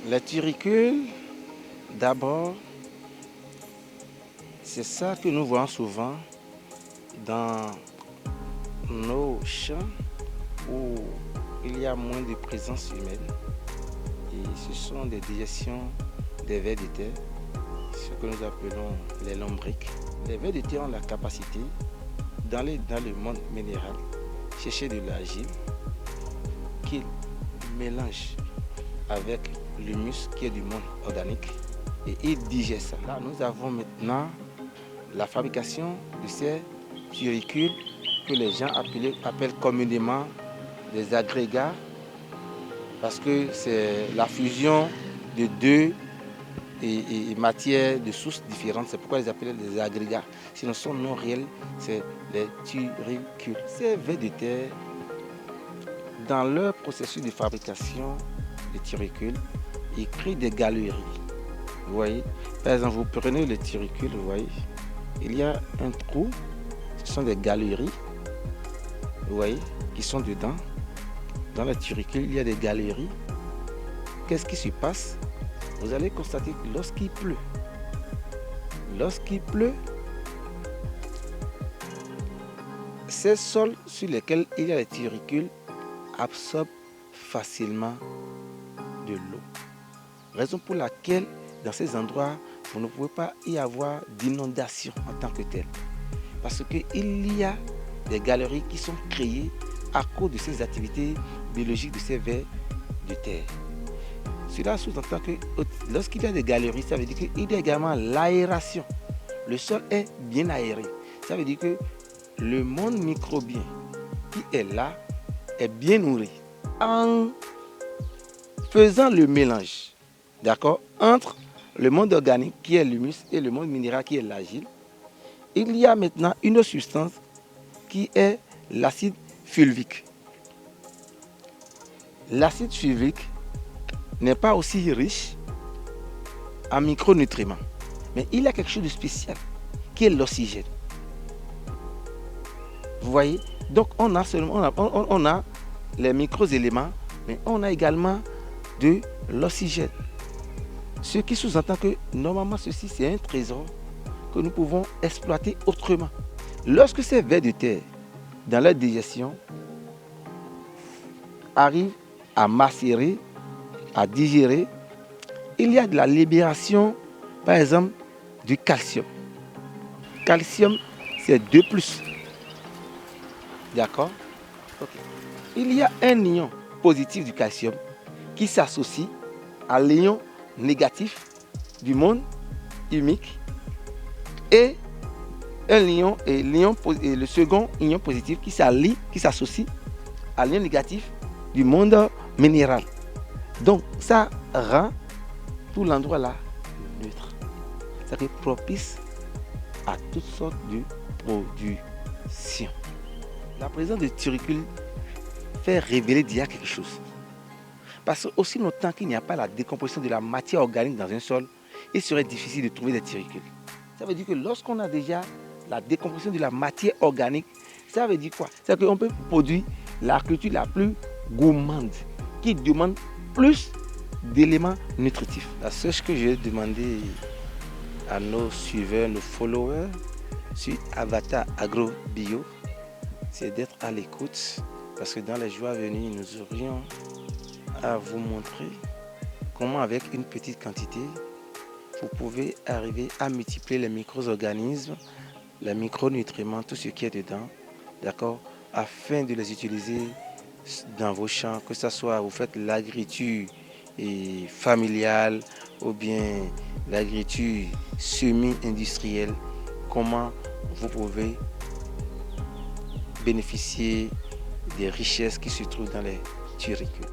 Les turicules, d'abord, c'est ça que nous voyons souvent dans nos champs où il y a moins de présence humaine. Et ce sont des digestions des vers de terre, ce que nous appelons les lombriques. Les vers de terre ont la capacité, dans le monde minéral, chercher de l'argile qu'ils mélangent avec l'humus qui est du monde organique et ils digèrent ça. Là, nous avons maintenant la fabrication de ces turicules que les gens appellent communément des agrégats parce que c'est la fusion de deux matières de sources différentes. C'est pourquoi ils appellent des agrégats. Sinon, son nom réel, c'est les turicules. Ces vers de terre, dans leur processus de fabrication des turicules, ils créent des galeries. Vous voyez, par exemple, vous prenez le turicule, vous voyez, il y a un trou, ce sont des galeries, vous voyez, qui sont dedans. Dans le turicule, il y a des galeries. Qu'est-ce qui se passe? Vous allez constater que lorsqu'il pleut, ces sols sur lesquels il y a les turicules absorbent facilement de l'eau. Raison pour laquelle, dans ces endroits, vous ne pouvez pas y avoir d'inondation en tant que telle. Parce qu'il y a des galeries qui sont créées à cause de ces activités biologiques de ces vers de terre. Cela sous-entend que lorsqu'il y a des galeries, ça veut dire qu'il y a également l'aération. Le sol est bien aéré. Ça veut dire que le monde microbien qui est là est bien nourri. En faisant le mélange, d'accord, entre le monde organique qui est l'humus et le monde minéral qui est l'argile, il y a maintenant une autre substance qui est l'acide fulvique. L'acide fulvique n'est pas aussi riche en micronutriments, mais il y a quelque chose de spécial qui est l'oxygène. Vous voyez? Donc on a les micro-éléments, mais on a également de l'oxygène. Ce qui sous-entend que normalement ceci c'est un trésor que nous pouvons exploiter autrement. Lorsque ces vers de terre, dans leur digestion, arrivent à macérer, à digérer, il y a de la libération, par exemple, du calcium. Calcium, c'est 2+. D'accord? Okay. Il y a un ion positif du calcium qui s'associe à l'ion négatif du monde humique et le second ion positif qui s'associe à l'ion négatif du monde minéral. Donc ça rend tout l'endroit là neutre. Ça est propice à toutes sortes de productions. La présence de turicules fait révéler d'il y a quelque chose. Parce que aussi longtemps qu'il n'y a pas la décomposition de la matière organique dans un sol, il serait difficile de trouver des turicules. Ça veut dire que lorsqu'on a déjà la décomposition de la matière organique, ça veut dire quoi? C'est qu'on peut produire la culture la plus gourmande, qui demande plus d'éléments nutritifs. La seule chose que je vais demander à nos suiveurs, nos followers sur Avatar Agro Bio, c'est d'être à l'écoute parce que dans les jours à venir, nous aurions à vous montrer comment avec une petite quantité, vous pouvez arriver à multiplier les micro-organismes, les micronutriments, tout ce qui est dedans, d'accord, afin de les utiliser dans vos champs, que ce soit vous faites l'agriculture familiale ou bien l'agriculture semi-industrielle, comment vous pouvez bénéficier des richesses qui se trouvent dans les turicules.